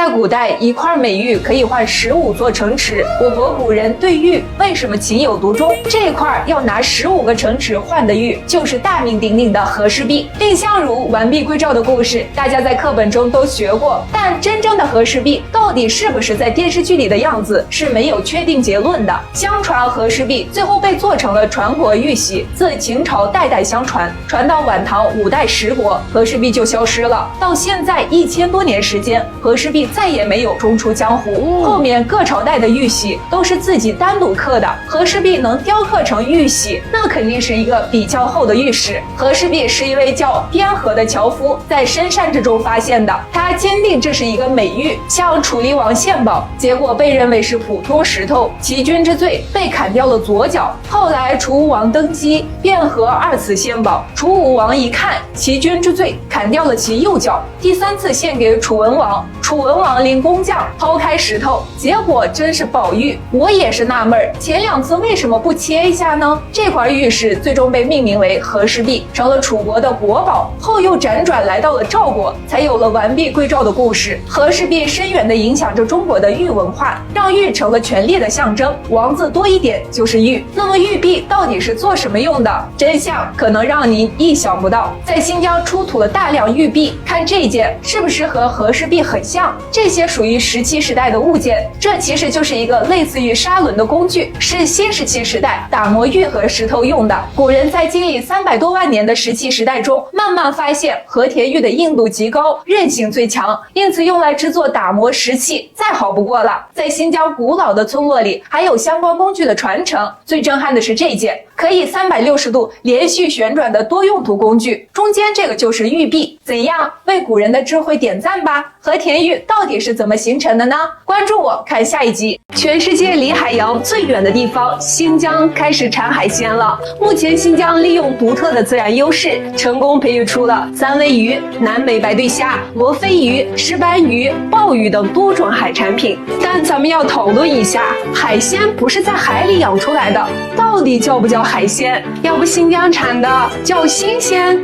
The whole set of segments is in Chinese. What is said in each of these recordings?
在古代，一块美玉可以换15座城池。我国古人对玉为什么情有独钟？这块要拿15个城池换的玉，就是大名鼎鼎的和氏璧。蔺相如完璧归赵的故事，大家在课本中都学过，但真正的和氏璧到底是不是在电视剧里的样子，是没有确定结论的。相传和氏璧最后被做成了传国玉玺，自秦朝代代相传，传到晚唐5代10国，和氏璧就消失了。到现在1000多年时间，和氏璧再也没有中出江湖。后面各朝代的玉玺都是自己单独刻的，和氏璧能雕刻成玉玺，那肯定是一个比较厚的玉石。和氏璧是一位叫边河的樵夫在深山之中发现的，他坚定这是一个美玉，向楚厉王献宝，结果被认为是普通石头，欺君之罪，被砍掉了左脚。后来楚武王登基，卞和2次献宝，楚武王一看欺君之罪，砍掉了其右脚。第3次献给楚文王，楚文王领工匠抛开石头，结果真是宝玉。我也是纳闷，前2次为什么不切一下呢？这块玉石最终被命名为和氏璧，成了楚国的国宝，后又辗转来到了赵国，才有了完璧归赵的故事。和氏璧深远地影响着中国的玉文化，让玉成了权力的象征，王字多一点就是玉。那么玉璧到底是做什么用的？真相可能让您意想不到，在新疆出土了大量玉璧，看这件是不是和和氏璧很像？这些属于17时代的物件，这其实就是一个类似于砂轮的工具，是新石器时代打磨玉和石头用的。古人在经历300多万年的石器时代中，慢慢发现和田玉的硬度极高，韧性最强，因此用来制作打磨石器再好不过了。在新疆古老的村落里，还有相关工具的传承。最震撼的是这件可以360度连续旋转的多用途工具，中间这个就是玉璧。怎样，为古人的智慧点赞吧！和田玉到底是怎么形成的呢？关注我，看下一集。全世界离海洋最远的地方新疆开始产海鲜了。目前新疆利用独特的自然优势，成功培育出了三文鱼、南美白对虾、罗非鱼、石斑鱼、鲍鱼等多种海产品。但咱们要讨论一下，海鲜不是在海里养出来的，到底叫不叫海鲜？要不新疆产的叫新鲜？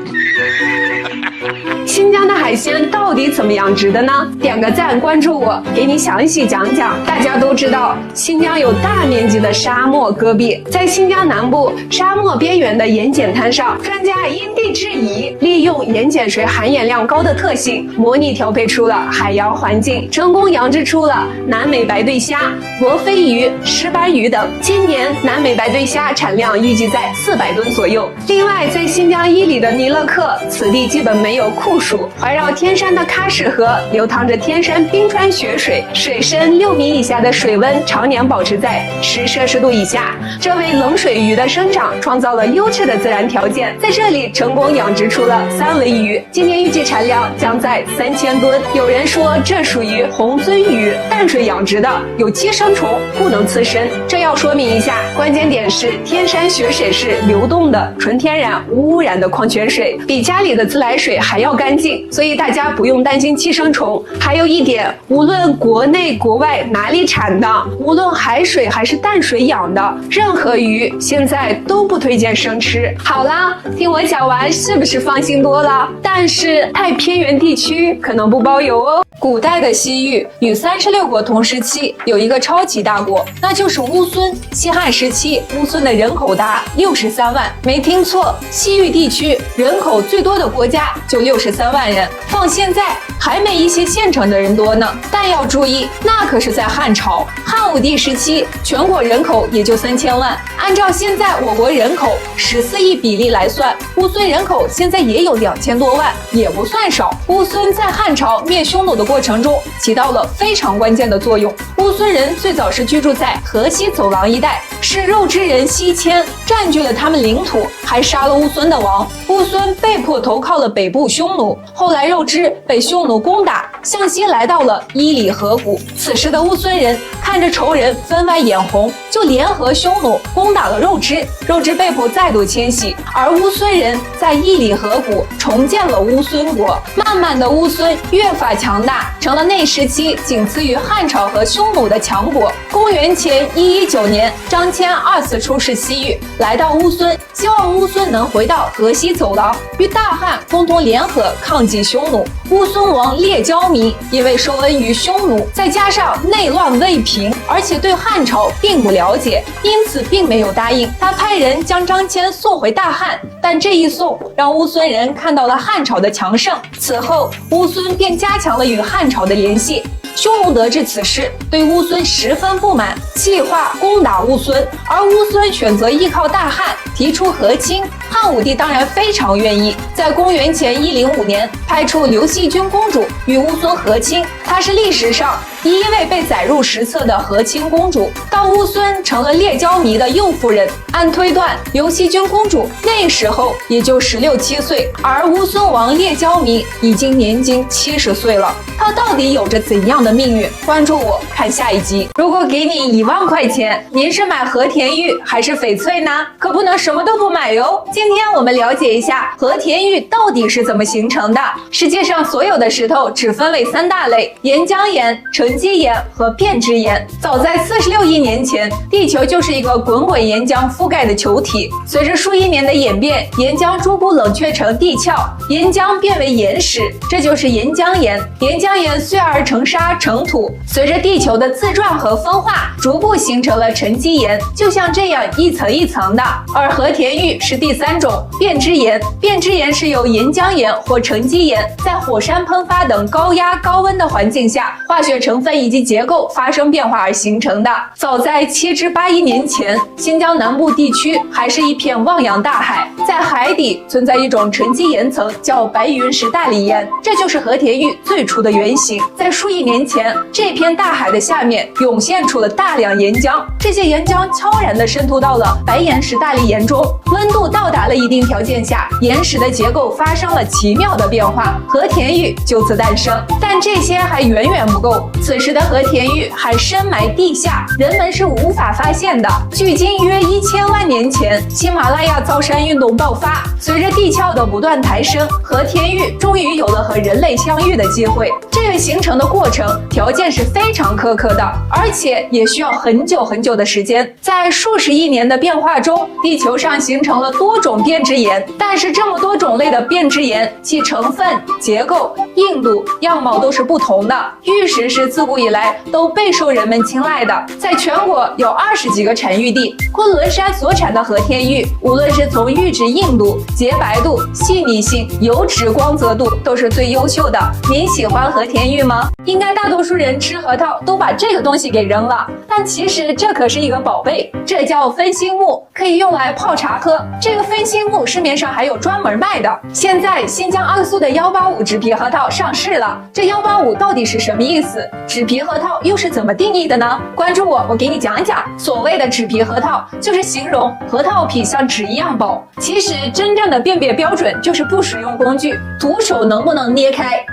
新疆的海鲜到底怎么养殖的呢？点个赞，关注我，给你详细讲讲。大家都知道，新疆有大面积的沙漠戈壁，在新疆南部沙漠边缘的盐碱滩上，专家因地制宜，利用盐碱水含盐量高的特性，模拟调配出了海洋环境，成功养殖出了南美白对虾、罗非鱼、石斑鱼等。今年南美白对虾产量预计在400吨左右。另外，在新疆伊犁的尼勒克，此地基本没有酷暑，环绕天山的喀什河流淌着天山冰川雪水，水深6米以下的水温常年保持在10摄氏度以下，这为冷水鱼的生长创造了优质的自然条件。在这里成功养殖出了三文鱼，今年预计产量将在3000吨。有人说这属于红鳟鱼，淡水养殖的，有寄生虫，不能刺身。这要说明一下，关键点是天山雪水是流动的、纯天然、无污染的矿泉水，比家里的自来水还要干净，所以大家不用担心寄生虫。还有一点，无论国内国外哪里产的，无论海水还是淡水养的，任何鱼现在都不推荐生吃。好啦，听我讲完是不是放心多了？但是太偏远地区可能不包邮哦。古代的西域与36国同时期有一个超级大国，那就是乌孙。西汉时期，乌孙的人口达63万，没听错，西域地区人口最多的国家就63万人，放现在还没一些县城的人多呢。但要注意，那可是在汉朝，汉武帝时期全国人口也就3000万，按照现在我国人口14亿比例来算，乌孙人口现在也有2000多万，也不算少。乌孙在汉朝灭匈奴的过程中起到了非常关键的作用。乌孙人最早是居住在河西走廊一带，是肉之人西迁，占据了他们领土，还杀了乌孙的王。乌孙被迫投靠了北部匈奴，后来肉之被匈奴攻打，向西来到了伊犁河谷。此时的乌孙人看着仇人分外眼红，就联合匈奴攻打了肉之，肉之被迫再度迁徙，而乌孙人在伊犁河谷重建了乌孙国。慢慢的，乌孙越发强大，大，成了那时期仅次于汉朝和匈奴的强国。公元前119年，张骞2次出使西域，来到乌孙，希望乌孙能回到河西走廊，与大汉共同联合抗击匈奴。乌孙王列交弥因为受恩于匈奴，再加上内乱未平，而且对汉朝并不了解，因此并没有答应。他派人将张骞送回大汉，但这一送让乌孙人看到了汉朝的强盛。此后，乌孙便加强了与汉朝的联系。匈奴得知此事，对乌孙十分不满，计划攻打乌孙，而乌孙选择依靠大汉，提出和亲。汉武帝当然非常愿意，在公元前105年派出刘惜君公主与乌孙和亲，她是历史上第一位被载入史册的和亲公主。到乌孙成了列交弥的右夫人。按推断，刘惜君公主那时候也就16、17岁，而乌孙王列交弥已经年仅70岁了。他到底有着怎样的命运？关注我，看下一集。如果给你1万块钱，您是买和田玉还是翡翠呢？可不能什么都不买哟。今天我们了解一下和田玉到底是怎么形成的。世界上所有的石头只分为3大类：岩浆岩、沉积岩和变质岩。早在46亿年前，地球就是一个滚滚岩浆覆盖的球体。随着数亿年的演变，岩浆逐步冷却成地壳，岩浆变为岩石，这就是岩浆岩。岩浆岩碎而成沙成土，随着地球的自转和分化，逐步形成了沉积岩，就像这样一层一层的。而和田玉是第3种变质岩。变质岩是由岩浆岩或沉积岩在火山喷发等高压高温的环境下，化学成分以及结构发生变化而形成的。早在7至8亿年前，新疆南部地区还是一片汪洋大海，在海底存在一种沉积岩层，叫白云石大理岩，这就是和田玉最初的原型。在数亿年前，这片大海的下面涌现出了大量岩浆，这些岩浆悄然地渗透到了白岩石大理岩中，温度到达了一定条件下，岩石的结构发生了奇妙的变化，和田玉就此诞生。但这些还远远不够，此时的和田玉还深埋地下，人们是无法发现的。距今约1000万年前，喜马拉雅造山运动爆发，随着地壳的不断抬升，和田玉终于有了和人类相遇的机会。这个形成的过程条件是非常苛刻的，而且也需要很久很久的时间。在数十亿年的变化中，地球上形成了多种变质岩，但是这么多种类的变质岩，其成分、结构、硬度、样貌都是不同的。玉石是自古以来都备受人们青睐的，在全国有20几个产玉地。昆仑山所产的和田玉，无论是从玉质硬度、洁白度、细腻性、油脂光泽度，都是最优秀的。您喜欢和田玉吗？应该大多数人吃核桃都把这个东西给扔了，但其实这可是一个宝贝，这叫分心木，可以用来泡茶喝。这个分心木市面上还有专门卖的。现在新疆阿苏的185纸皮核桃上市了，这185到底是什么意思？纸皮核桃又是怎么定义的呢？关注我，我给你讲一讲。所谓的纸皮核桃，就是形容核桃皮像纸一样薄。其实真正的辨别标准就是不使用工具，徒手能不能捏开？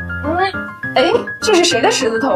哎，这是谁的狮子头？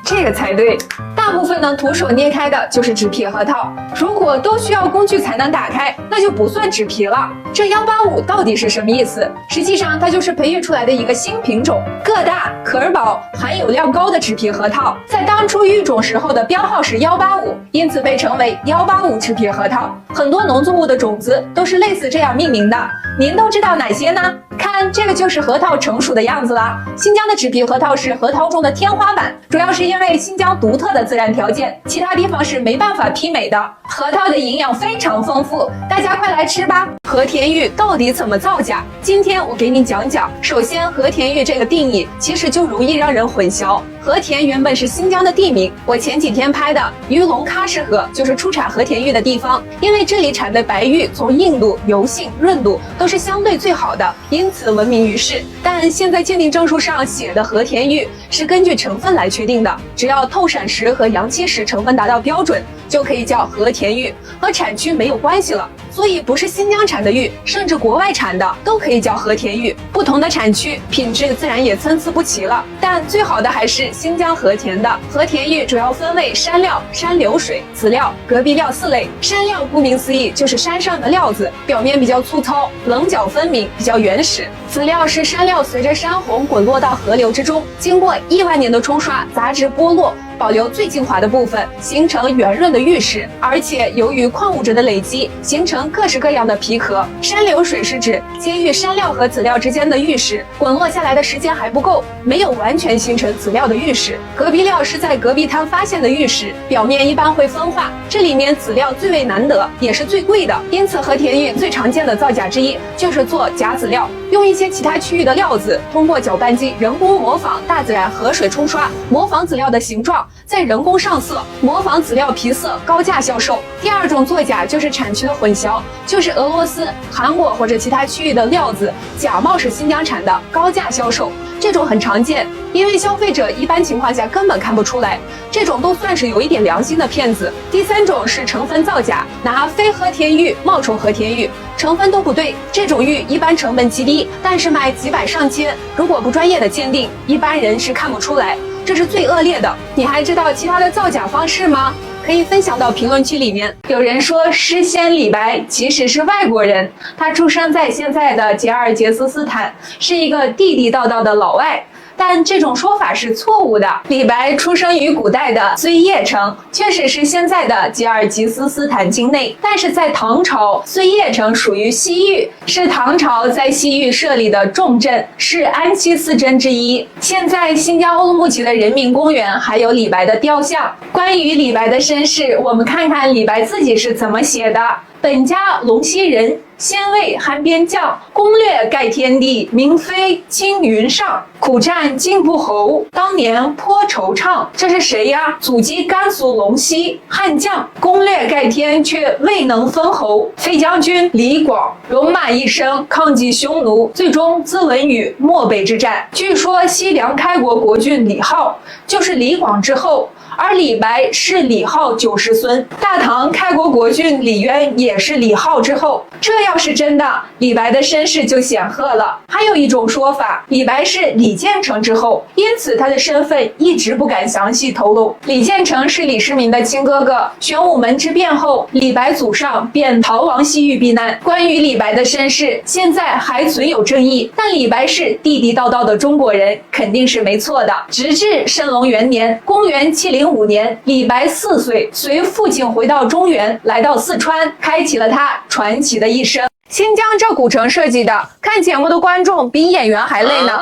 这个才对。大部分能徒手捏开的就是纸皮核桃，如果都需要工具才能打开，那就不算纸皮了。这185到底是什么意思？实际上它就是培育出来的一个新品种，个大、壳儿薄、含有量高的纸皮核桃。在当初育种时候的标号是185，因此被称为185纸皮核桃。很多农作物的种子都是类似这样命名的，您都知道哪些呢？看，这个就是核桃成熟的样子啦。新疆的纸皮核桃是核桃中的天花板，主要是因为新疆独特的自然条件，其他地方是没办法媲美的。核桃的营养非常丰富，大家快来吃吧。和田玉到底怎么造假？今天我给你讲讲。首先，和田玉这个定义其实就容易让人混淆。和田原本是新疆的地名，我前几天拍的鱼龙喀什河就是出产和田玉的地方，因为这里产的白玉从硬度、油性、润度都是相对最好的，因此闻名于世。但现在鉴定证书上写的和田玉是根据成分来确定的，只要透闪石和阳气石成分达到标准，就可以叫和田玉，和产区没有关系了。所以不是新疆产的玉，甚至国外产的都可以叫和田玉。不同的产区，品质自然也参差不齐了，但最好的还是新疆和田的。和田玉主要分为山料、山流水、籽料、隔壁料4类。山料顾名思义就是山上的料子，表面比较粗糙，棱角分明，比较原始。籽料是山料随着山洪滚落到河流之中，经过亿万年的冲刷、杂质剥落，保留最精华的部分，形成圆润的玉石，而且由于矿物质的累积，形成各式各样的皮壳。山流水是指接遇山料和籽料之间的玉石滚落下来的时间还不够，没有完全形成籽料的玉石。隔壁料是在戈壁滩发现的玉石，表面一般会分化，这里面籽料最为难得，也是最贵的，因此和田玉最常见的造假之一就是做假籽料，用一些其他区域的料子，通过搅拌机人工模仿大自然河水冲刷，模仿籽料的形状，再人工上色，模仿籽料皮色，高价销售。第二种作假就是产区的混淆，就是俄罗斯、韩国或者其他区域的料子假冒是新疆产的，高价销售。这种很常见，因为消费者一般情况下根本看不出来，这种都算是有一点良心的骗子。第三种是成分造假，拿非和田玉冒充和田玉，成分都不对，这种玉一般成本极低，但是卖几百上千，如果不专业的鉴定，一般人是看不出来，这是最恶劣的。你还知道其他的造假方式吗？可以分享到评论区里面。有人说诗仙李白其实是外国人，他出生在现在的吉尔吉斯斯坦，是一个地地道道的老外。但这种说法是错误的。李白出生于古代的碎叶城，确实是现在的吉尔吉斯斯坦境内，但是在唐朝，碎叶城属于西域，是唐朝在西域设立的重镇，是安七四镇之一。现在新疆乌鲁木齐的人民公园还有李白的雕像。关于李白的身世，我们看看李白自己是怎么写的。本家陇西人，先魏汉边将，攻略盖天地，名飞青云上，苦战进步侯，当年颇惆怅。这是谁呀？祖籍甘肃陇西，汉将，攻略盖天却未能封侯。飞将军李广，戎马一生，抗击匈奴，最终自刎于漠北之战。据说西凉开国国君李浩就是李广之后，而李白是李浩90孙，大唐开国国君李渊也是李浩之后。这要是真的，李白的身世就显赫了。还有一种说法，李白是李建成之后，因此他的身份一直不敢详细透露。李建成是李世民的亲哥哥，玄武门之变后，李白祖上便逃亡西域避难。关于李白的身世，现在还存有争议，但李白是地地道道的中国人，肯定是没错的。直至圣隆元年，公元705年，李白4岁，随父亲回到中原，来到四川，开启了他传奇的一生。新疆这古城设计的，看节目的观众比演员还累呢。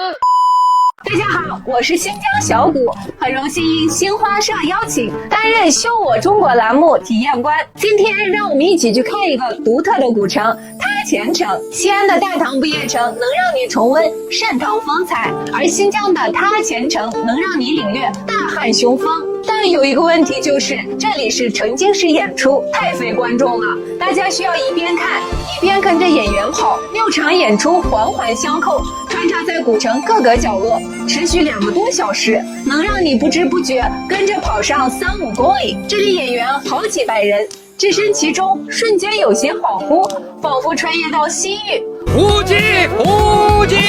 大家好，我是新疆小谷，很荣幸应新华社邀请担任修我中国栏目体验官。今天让我们一起去看一个独特的古城塔前城。西安的大唐不夜城能让你重温盛唐风采，而新疆的塔前城能让你领略大汉雄风。但有一个问题，就是这里是沉浸式演出，太费观众了。大家需要一边看一边跟着演员跑，6场演出环环相扣，穿插在古城各个角落，持续2个多小时，能让你不知不觉跟着跑上3-5公里。这里演员好几百人，置身其中，瞬间有些恍惚，仿佛穿越到西域。胡姬，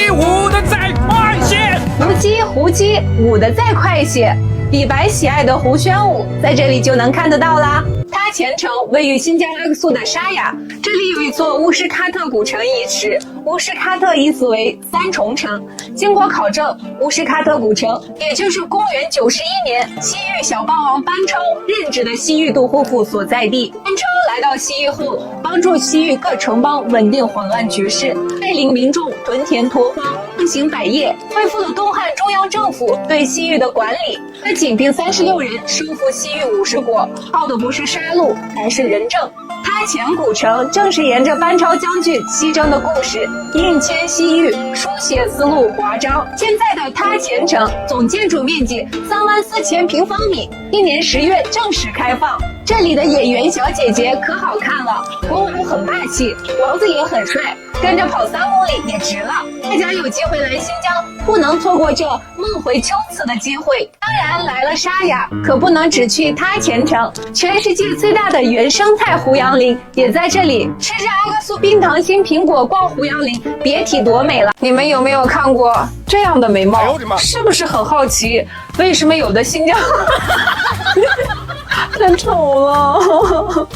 舞得再快些！胡姬，舞得再快些！李白喜爱的胡旋舞，在这里就能看得到啦。塔前城位于新疆阿克苏的沙雅，这里有一座乌什喀特古城遗址。乌什喀特意思为3重城。经过考证，乌什喀特古城也就是公元91年西域小霸王班超任职的西域都护府所在地。班超来到西域后，帮助西域各城邦稳定混乱局势，带领民众屯田拓荒，横行百业，恢复了东汉中央政府对西域的管理。他仅凭36人收复西域50国，靠的不是杀戮，而是仁政。塔前古城正是沿着班超将军西征的故事，印迁西域，书写丝路华章。现在的塔前城总建筑面积34000平方米，1年10月正式开放。这里的演员小姐姐可好看了，国王很霸气，王子也很帅，跟着跑3公里也值了。大家有机会来新疆，不能错过这梦回秋瓷的机会。当然，来了沙雅，可不能只去它前程。全世界最大的原生态胡杨林也在这里。吃着阿克苏冰糖心苹果逛胡杨林，别提多美了。你们有没有看过这样的眉毛？是不是很好奇，为什么有的新疆太丑了？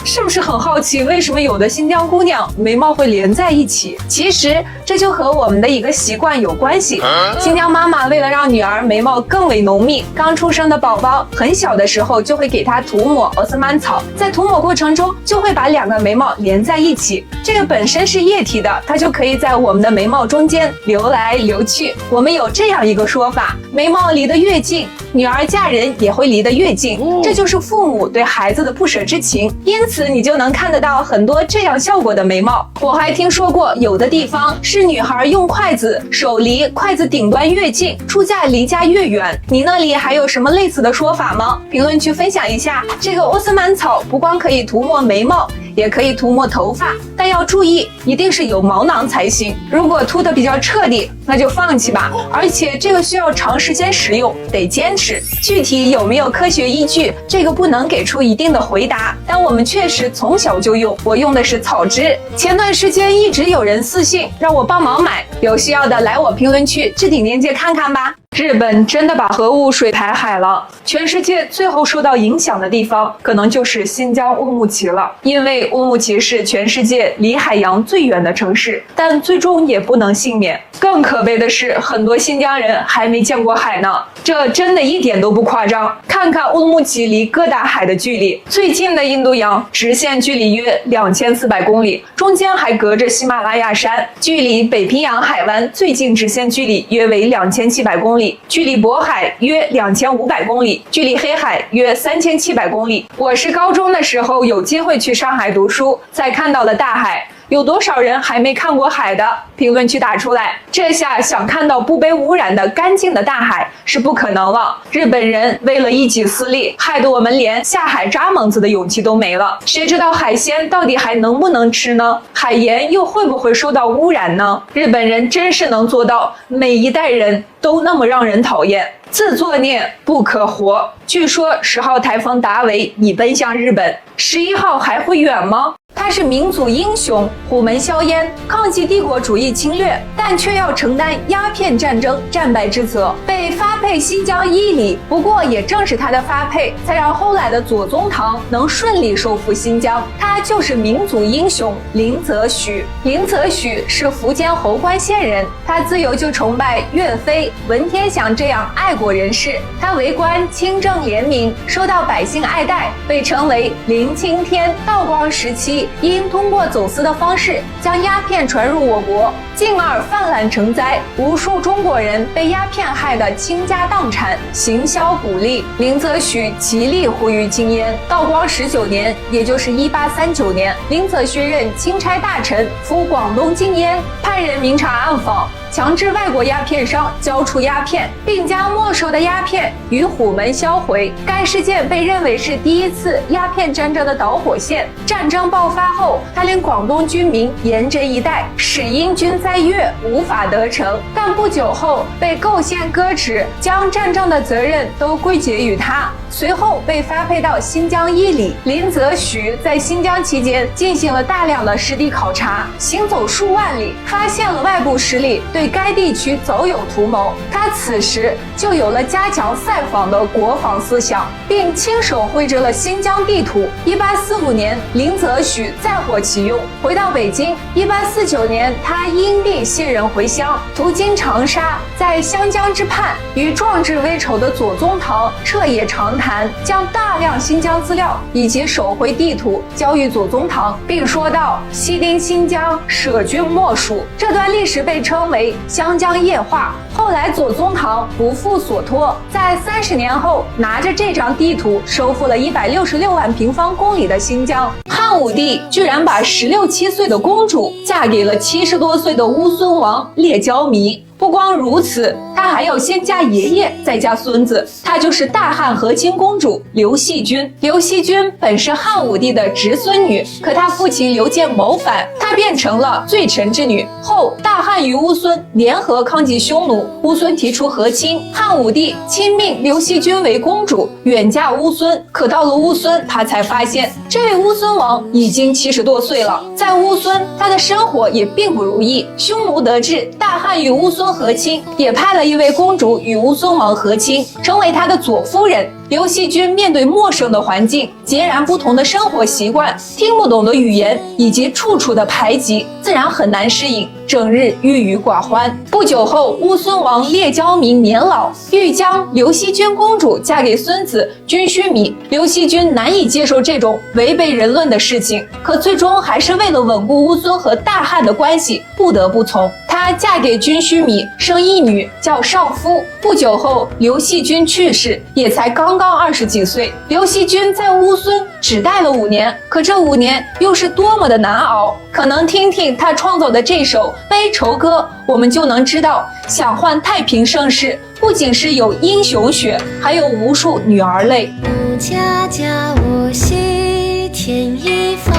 是不是很好奇，为什么有的新疆姑娘眉毛会连在一起？其实这就和我们的一个习惯有关系。新疆妈妈为了让女儿眉毛更为浓密，刚出生的宝宝很小的时候就会给她涂抹奥斯曼草，在涂抹过程中就会把两个眉毛连在一起。这个本身是液体的，它就可以在我们的眉毛中间流来流去。我们有这样一个说法：眉毛离得越近，女儿嫁人也会离得越近。这就是父母对孩子的不舍之情。因此你就能看得到很多这样效果的眉毛。我还听说过有的地方是女孩用筷子，手离筷子顶端越近，出嫁离家越远。你那里还有什么类似的说法吗？评论区分享一下。这个奥斯曼草不光可以涂抹眉毛，也可以涂抹头发，但要注意，一定是有毛囊才行。如果涂得比较彻底，那就放弃吧。而且这个需要长时间使用，得坚持。具体有没有科学依据，这个不能给出一定的回答。但我们确实从小就用，我用的是草脂。前段时间一直有人私信让我帮忙买，有需要的来我评论区置顶链接看看吧。日本真的把核污水排海了，全世界最后受到影响的地方可能就是新疆乌木齐了，因为乌木齐是全世界离海洋最远的城市，但最终也不能幸免。更可悲的是，很多新疆人还没见过海呢，这真的一点都不夸张。看看乌木齐离哥达海的距离，最近的印度洋直线距离约2400公里，中间还隔着喜马拉雅山，距离北冰洋海湾最近直线距离约为2700公里。距离渤海约2500公里，距离黑海约3700公里。我是高中的时候有机会去上海读书，才看到了大海。有多少人还没看过海的？评论区打出来。这下想看到不被污染的干净的大海是不可能了。日本人为了一己私利，害得我们连下海抓猛子的勇气都没了。谁知道海鲜到底还能不能吃呢？海盐又会不会受到污染呢？日本人真是能做到每一代人都那么让人讨厌。自作孽不可活。据说10号台风达维已奔向日本，11号还会远吗？他是民族英雄，虎门销烟，抗击帝国主义侵略，但却要承担鸦片战争战败之责，被发配新疆伊犁。不过也正是他的发配，才让后来的左宗棠能顺利收复新疆。他就是民族英雄林则徐。林则徐是福建侯官县人，他自幼就崇拜岳飞、文天祥这样爱国人士。他为官清正廉明，受到百姓爱戴，被称为林青天。道光时期，因通过走私的方式将鸦片传入我国，进而泛滥成灾，无数中国人被鸦片害得倾家荡产，行销鼓励。林则徐极力呼吁禁烟。道光19年，也就是1839年，林则徐任钦差大臣，赴广东禁烟，派人明察暗访，强制外国鸦片商交出鸦片，并将没收的鸦片于虎门销毁。该事件被认为是第一次鸦片战争的导火线。战争爆发后，他令广东军民严阵以待，使英军在粤无法得逞。但不久后被构陷搁置，将战争的责任都归结于他。随后被发配到新疆伊犁。林则徐在新疆期间进行了大量的实地考察，行走数万里，发现了外部势力对该地区早有图谋。他此时就有了加强塞防的国防思想，并亲手绘制了新疆地图。1845年，林则徐再获其用，回到北京。1849年，他因病卸任回乡，途经长沙，在湘江之畔，与壮志未酬的左宗棠彻夜长谈，将大量新疆资料以及手绘地图交予左宗棠，并说道：“西丁新疆，舍君莫属。”这段历史被称为湘江夜话。后来左宗棠不负所托，在30年后拿着这张地图收复了166万平方公里的新疆。汉武帝居然把16、17岁的公主嫁给了70多岁的乌孙王列焦弥。不光如此，他还要先嫁爷爷，再嫁孙子，她就是大汉和亲公主刘细君。刘细君本是汉武帝的侄孙女，可她父亲刘建谋反，她变成了罪臣之女。后大汉与乌孙联合抗击匈奴，乌孙提出和亲，汉武帝亲命刘细君为公主，远嫁乌孙。可到了乌孙，他才发现这位乌孙王已经70多岁了，在乌孙他的生活也并不如意。匈奴得知大汉与乌孙和亲，也派了一位公主与乌孙王和亲，成为他的左夫人。刘细君面对陌生的环境、截然不同的生活习惯、听不懂的语言以及处处的排挤，自然很难适应，整日郁郁寡欢。不久后，乌孙王列交明年老，欲将刘细君公主嫁给孙子军须弥。刘细君难以接受这种违背人伦的事情，可最终还是为了稳固乌孙和大汉的关系，不得不从。她嫁给军须弥，生一女叫少夫。不久后，刘细君去世，也才刚刚20几岁。刘细君在乌孙只待了5年，可这5年又是多么的难熬。可能听听他创作的这首悲愁歌，我们就能知道，想换太平盛世，不仅是有英雄血，还有无数女儿泪。吾家家我兮天一方，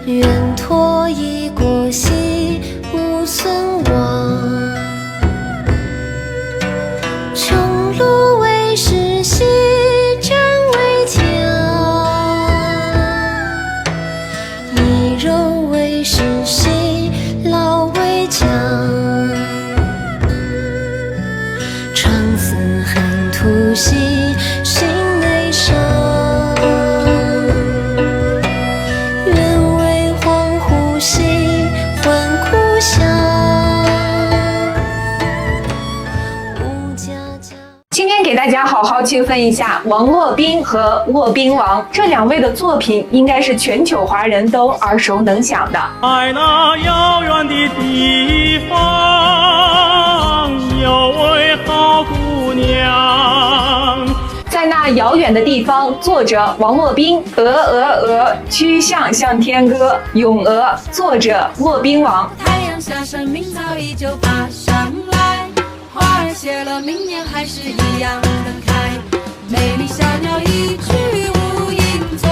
愿托一国兮乌孙王。乘芦为矢兮战为将，以柔为矢兮老为将。长思寒土兮心内伤，愿为黄鹄兮还故乡。今天给大家好好区分一下王洛宾和骆宾王这2位的作品，应该是全球华人都耳熟能详的。在那遥远的地方，有位好姑娘。在那遥远的地方，作者王洛宾。鹅鹅鹅，曲项向天歌。咏鹅，作者骆宾王。太阳下山，明早依旧爬上来，花儿谢了，明年还是一样的开。美丽小鸟一去无影踪，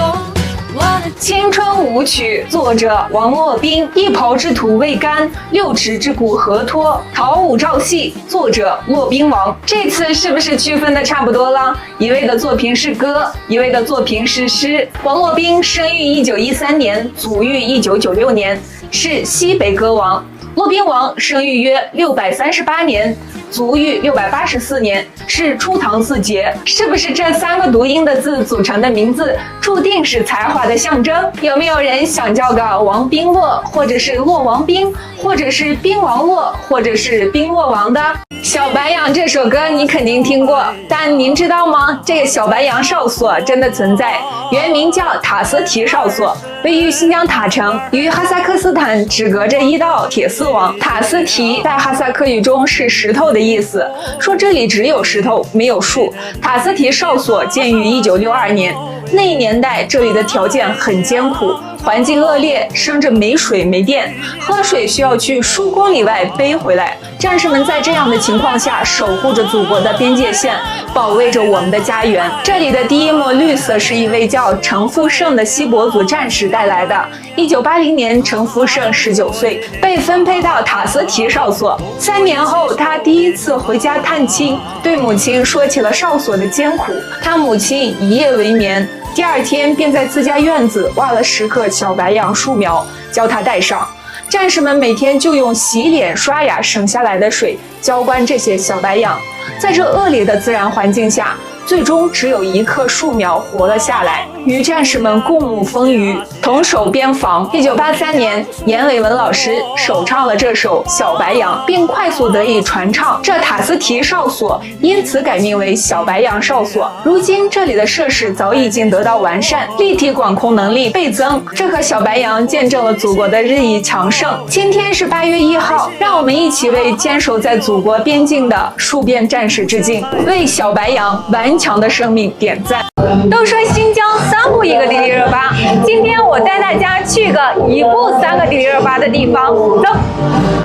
我的青春舞曲，作者王洛宾。一抔之土未干，6尺之骨何脱。桃舞照戏，作者骆宾王。这次是不是区分的差不多了？一位的作品是歌，一位的作品是诗。王洛宾生于1913年，卒于1996年，是西北歌王。骆宾王生于约638年，卒于684年，是初唐四杰。是不是这3个读音的字组成的名字，注定是才华的象征？有没有人想叫个王宾洛，或者是骆王宾，或者是宾王洛，或者是宾洛王的？小白杨这首歌你肯定听过，但您知道吗？这个小白杨哨所真的存在，原名叫塔斯提哨所，位于新疆塔城，与哈萨克斯坦只隔着一道铁丝网。塔斯提在哈萨克语中是石头的意思，说这里只有石头没有树。塔斯提哨所建于1962年，那一年代这里的条件很艰苦，环境恶劣，生着没水没电，喝水需要去数公里外背回来。战士们在这样的情况下守护着祖国的边界线，保卫着我们的家园。这里的第一抹绿色是一位叫程福胜的锡伯族战士带来的。1980年，程福胜19岁，被分配到塔斯提哨所。3年后，他第一次回家探亲，对母亲说起了哨所的艰苦。他母亲一夜未眠，第2天便在自家院子挖了10棵小白杨树苗，教他带上。战士们每天就用洗脸刷牙省下来的水浇灌这些小白杨。在这恶劣的自然环境下，最终只有1棵树苗活了下来，与战士们共沐风雨，同守边防。1983年，阎伟文老师首唱了这首《小白杨》，并快速得以传唱。这塔斯提哨所因此改名为小白杨哨所。如今这里的设施早已经得到完善，立体管控能力倍增。这棵小白杨见证了祖国的日益强盛。今天是8月1号，让我们一起为坚守在祖国边境的戍边战士致敬，为小白杨完坚强的生命点赞。都说新疆3步1个迪丽热巴，今天我带大家去个1步3个迪丽热巴的地方，走。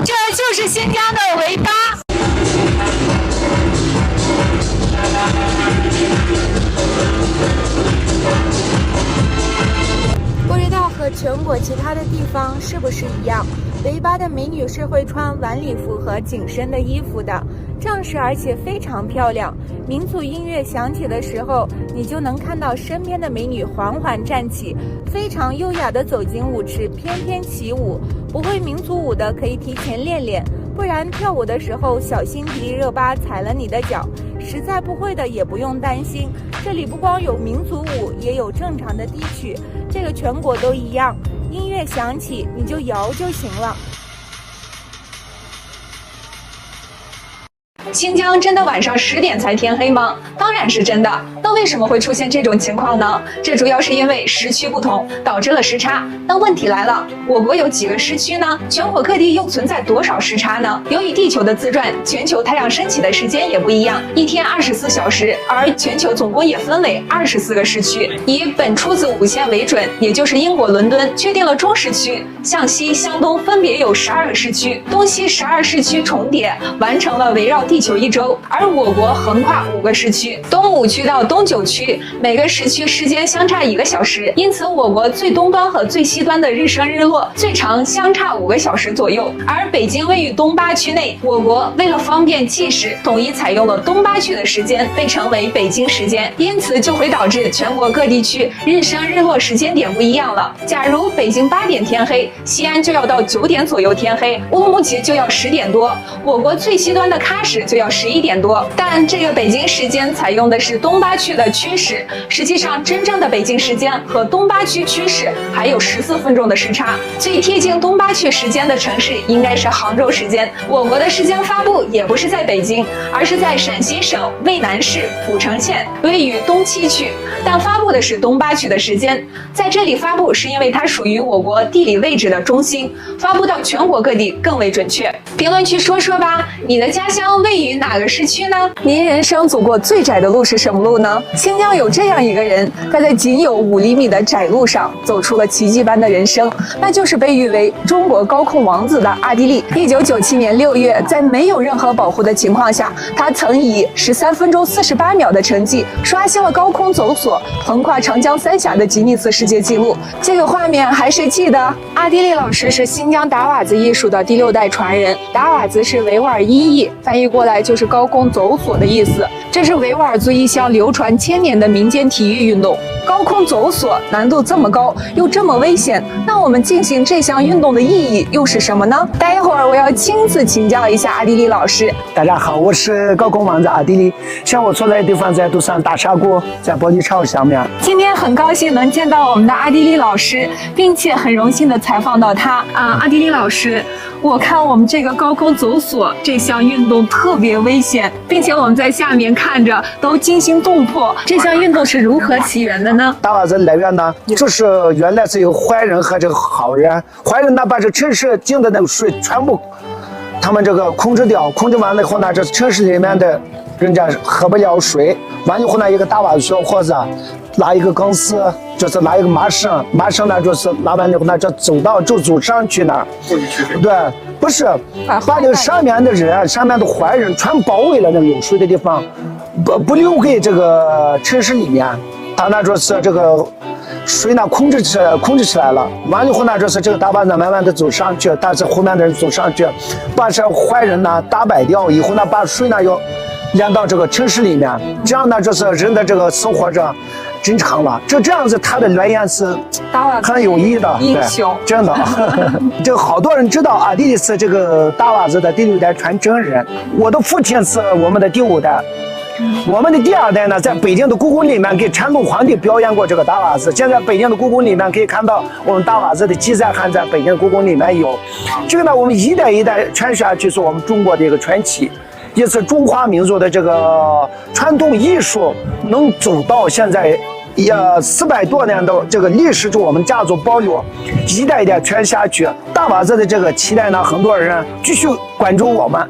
这就是新疆的维巴。不知道和全国其他的地方是不是一样，维巴的美女是会穿晚礼服和紧身的衣服的，正式而且非常漂亮。民族音乐响起的时候，你就能看到身边的美女缓缓站起，非常优雅地走进舞池翩翩起舞。不会民族舞的可以提前练练，不然跳舞的时候小心迪丽热巴踩了你的脚。实在不会的也不用担心，这里不光有民族舞，也有正常的地曲，这个全国都一样，音乐响起你就摇就行了。新疆真的晚上10点才天黑吗？当然是真的。那为什么会出现这种情况呢？这主要是因为时区不同，导致了时差。那问题来了，我国有几个时区呢？全国各地又存在多少时差呢？由于地球的自转，全球太阳升起的时间也不一样，一天24小时，而全球总共也分为24个时区。以本初子午线为准，也就是英国伦敦确定了中时区，向西、向东分别有12个时区，东西12时区重叠，完成了围绕地球1周。而我国横跨5个时区，东5区到东9区，每个时区时间相差1个小时，因此我国最东端和最西端的日升日落最长相差5个小时左右。而北京位于东8区内，我国为了方便计时，统一采用了东8区的时间，被称为北京时间，因此就会导致全国各地区日升日落时间点不一样了。假如北京8点天黑，西安就要到9点左右天黑，乌鲁木齐就要10点多，我国最西端的喀什就要11点多。但这个北京时间采用的是东8区的区时，实际上真正的北京时间和东8区区时还有14分钟的时差。最贴近东8区时间的城市应该是杭州时间。我国的时间发布也不是在北京，而是在陕西省渭南市蒲城县，位于东7区，但发布的是东8区的时间。在这里发布是因为它属于我国地理位置的中心，发布到全国各地更为准确。评论区说说吧，你的家乡位于哪个市区呢？您人生走过最窄的路是什么路呢？新疆有这样一个人，他在仅有5厘米的窄路上走出了奇迹般的人生，那就是被誉为中国高空王子的阿地利。1997年6月，在没有任何保护的情况下，他曾以13分钟48秒的成绩刷新了高空走索横跨长江3峡的吉尼斯世界纪录。这个画面还谁记得？阿地利老师是新疆达瓦子艺术的第6代传人，达瓦子是维吾尔音译，翻译过来就是高空走索的意思。这是维吾尔族一项流传1000年的民间体育运动。高空走索难度这么高，又这么危险，那我们进行这项运动的意义又是什么呢？待会儿我要亲自请教一下阿地利老师。大家好，我是高空王子阿地利。像我所在的地方在独山大峡谷，在玻璃桥下面。今天很高兴能见到我们的阿地利老师，并且很荣幸的采访到他。阿地利老师，我看我们这个高空走索这项运动特别危险，并且我们在下面看着都惊心动魄。这项运动是如何起源的呢？达瓦子来源呢，就是原来是有坏人和这个好人，坏人呢把这城市进的那个水全部，他们这个控制掉，控制完了以后呢，这城市里面的人家喝不了水，完以后呢，一个达瓦子小伙子拉一个钢丝，就是拉一个麻绳，麻绳呢就是拉完以后呢，就走到就走上去那儿，对，不是把这个上面的人，上面的坏人全包围了那个有水的地方，不留给这个城市里面。他那就是这个水呢控制起来了，完了以后呢，就是这个达瓦子慢慢的走上去，但是后面的人走上去，把这坏人呢打败掉以后呢，把水呢又连到这个城市里面，这样呢就是人的这个生活着正常了。这样子，它的来源是很有意义的，英雄真的。这个好多人知道阿地利是这个达瓦子的第6代传承人，我的父亲是我们的第5代。我们的第2代呢，在北京的故宫里面给乾隆皇帝表演过这个达瓦子。现在北京的故宫里面可以看到我们达瓦子的记载，还在北京故宫里面有。这个呢，我们一代一代传下去，是我们中国的一个传奇，也是中华民族的这个传统艺术能走到现在也400多年的这个历史中，我们家族保留，一代一代传下去。达瓦子的这个期待呢，很多人继续关注我们。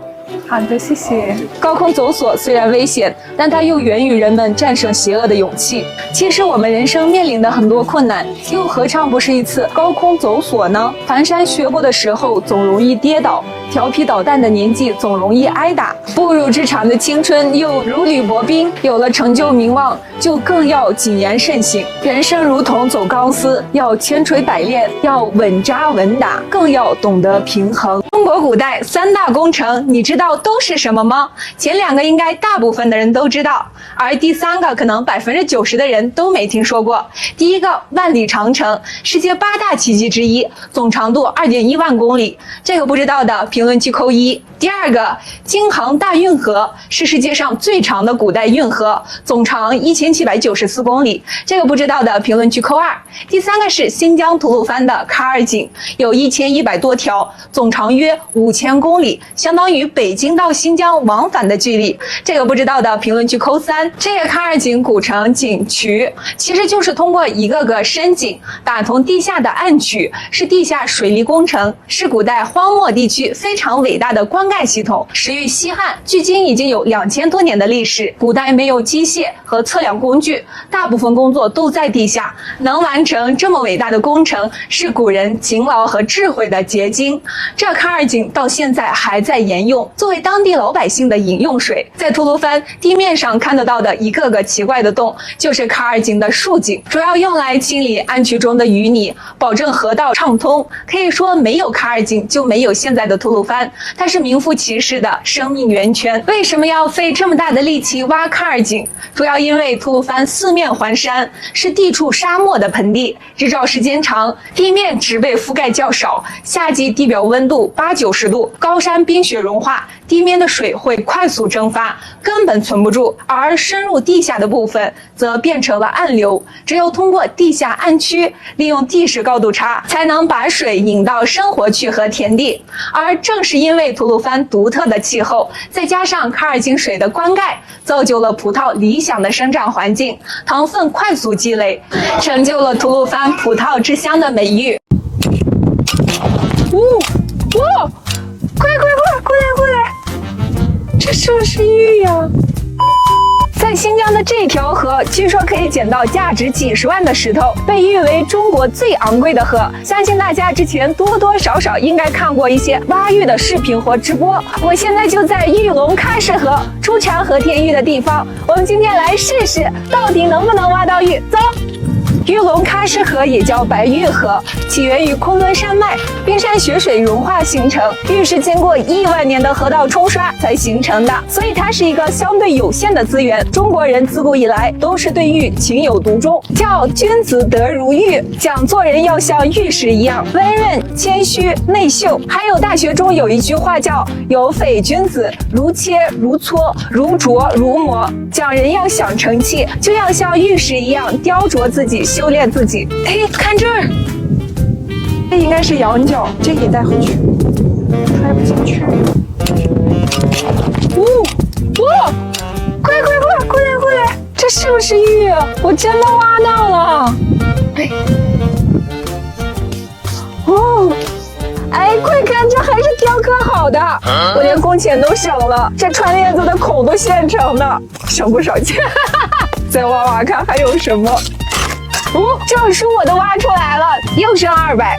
好的，谢谢。高空走索虽然危险，但它又源于人们战胜邪恶的勇气。其实我们人生面临的很多困难，又何尝不是一次高空走索呢？蹒跚学步的时候总容易跌倒，调皮捣蛋的年纪总容易挨打，步入职场的青春又如履薄冰，有了成就名望就更要谨言慎行。人生如同走钢丝，要千锤百炼，要稳扎稳打，更要懂得平衡。中国古代3大工程，你知道都是什么吗？前2个应该大部分的人都知道，而第3个可能90%的人都没听说过。第一个，万里长城，世界8大奇迹之一，总长度2.1万公里，这个不知道的评论区扣1。第2个，京杭大运河，是世界上最长的古代运河，总长1794公里，这个不知道的评论区扣2。第3个是新疆吐鲁番的喀尔井，有1100多条，总长约5000公里，相当于北京到新疆往返的距离，这个不知道的评论区扣3。这个喀尔井古城井渠，其实就是通过一个个深井打通地下的暗渠，是地下水利工程，是古代荒漠地区非常伟大的灌溉系统，始于西汉，距今已经有2000多年的历史。古代没有机械和测量工具，大部分工作都在地下，能完成这么伟大的工程，是古人勤劳和智慧的结晶。这喀尔井到现在还在沿用，作为当地老百姓的饮用水。在吐鲁番地面上看得到的一个个奇怪的洞，就是喀尔井的竖井，主要用来清理暗渠中的淤泥，保证河道畅通。可以说没有喀尔井就没有现在的吐鲁番，它是名副其实的生命源泉。为什么要费这么大的力气挖喀尔井？主要因为吐鲁番4面环山，是地处沙漠的盆地，日照时间长，地面植被覆盖较少，夏季地表温度80-90度，高山冰雪融化，地面的水会快速蒸发，根本存不住。而深入地下的部分则变成了暗流，只有通过地下暗区，利用地势高度差，才能把水引到生活区和田地。而正是因为吐鲁番独特的气候，再加上喀尔井水的灌溉，造就了葡萄理想的生长环境，糖分快速积累，成就了吐鲁番葡萄之乡的美誉。哇！快过来！这是不是玉呀？在新疆的这条河，据说可以捡到价值几10万的石头，被誉为中国最昂贵的河。相信大家之前多多少少应该看过一些挖玉的视频或直播。我现在就在玉龙喀什河出产和田玉的地方，我们今天来试试，到底能不能挖到玉。走！玉龙喀什河也叫白玉河，起源于昆仑山脉，冰山雪水融化形成。玉是经过1万年的河道冲刷才形成的，所以它是一个相对有限的资源。中国人自古以来都是对玉情有独钟，叫君子得如玉，讲做人要像玉石一样温润、谦虚、内秀。还有大学中有一句话叫有匪君子，如切如磋，如琢如磨，讲人要想成器，就要像玉石一样雕琢自己，修炼自己。哎，看这儿，这应该是羊角，这也带回去，揣不进去。哇！过来！这是不是玉？我真的挖到了！哎，快看，这还是雕刻好的，我连工钱都省了，这穿链子的孔都现成的，省不少钱。再挖挖看还有什么。这本书我都挖出来了，又剩200。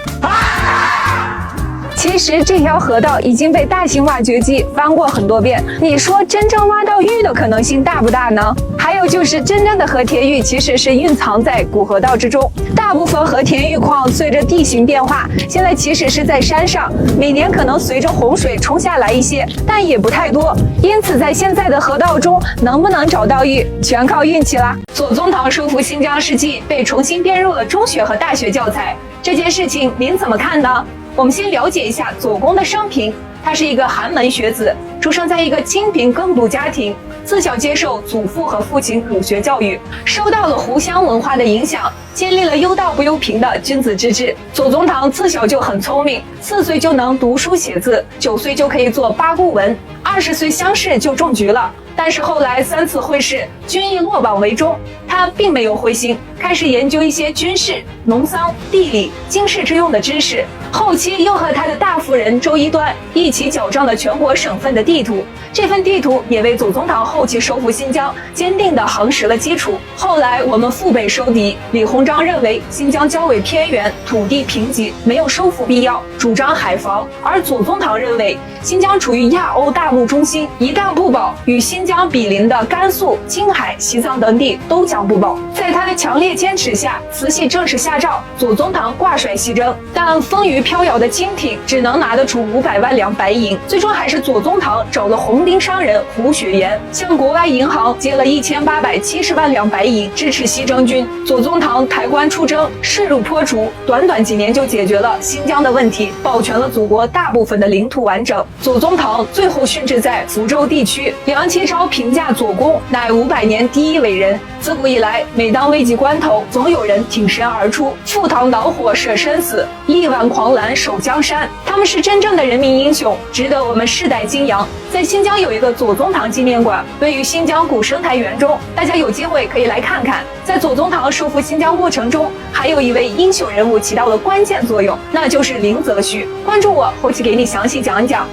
其实这条河道已经被大型挖掘机翻过很多遍，你说真正挖到玉的可能性大不大呢？还有就是真正的和田玉其实是蕴藏在古河道之中，大部分和田玉矿随着地形变化，现在其实是在山上，每年可能随着洪水冲下来一些，但也不太多，因此在现在的河道中能不能找到玉，全靠运气啦。左宗棠收复新疆事迹被重新编入了中学和大学教材，这件事情您怎么看呢？我们先了解一下左公的生平。他是一个寒门学子，出生在一个清贫耕读家庭，自小接受祖父和父亲儒学教育，受到了湖湘文化的影响，建立了优道不优贫的君子之治。左宗棠自小就很聪明，4岁就能读书写字，9岁就可以做八股文，20岁乡试就中举了。但是后来3次会试均以落榜为终，他并没有灰心，开始研究一些军事、农桑、地理、经世之用的知识。后期又和他的大夫人周一端一起矫正了全国省份的地图，这份地图也为左宗棠后期收复新疆坚定地夯实了基础。后来我们腹背受敌，李鸿章认为新疆较为偏远，土地贫瘠，没有收复必要，主张海防；而左宗棠认为新疆处于亚欧大陆中心，一旦不保，与新疆毗邻的甘肃、青海、西藏等地都将不保。在他的强烈坚持下，慈禧正式下诏，左宗棠挂帅西征，但风雨飘摇的清廷只能拿得出500万两白银，最终还是左宗棠找了红丁商人胡雪岩，向国外银行借了1870万两白银支持西征军。左宗棠抬棺出征，势如破竹，短短几年就解决了新疆的问题，保全了祖国大部分的领土完整。左宗棠最后殉职在福州地区，梁启超评价左公乃500年第一伟人。自古以来，每当危急关头，总有人挺身而出，赴汤蹈火舍生死，力挽狂澜守江山。他们是真正的人民英雄，值得我们世代敬仰。在新疆有一个左宗棠纪念馆，位于新疆古生态园中，大家有机会可以来看看。在左宗棠收复新疆过程中，还有一位英雄人物起到了关键作用，那就是林则徐。关注我，后期给你详细讲一讲。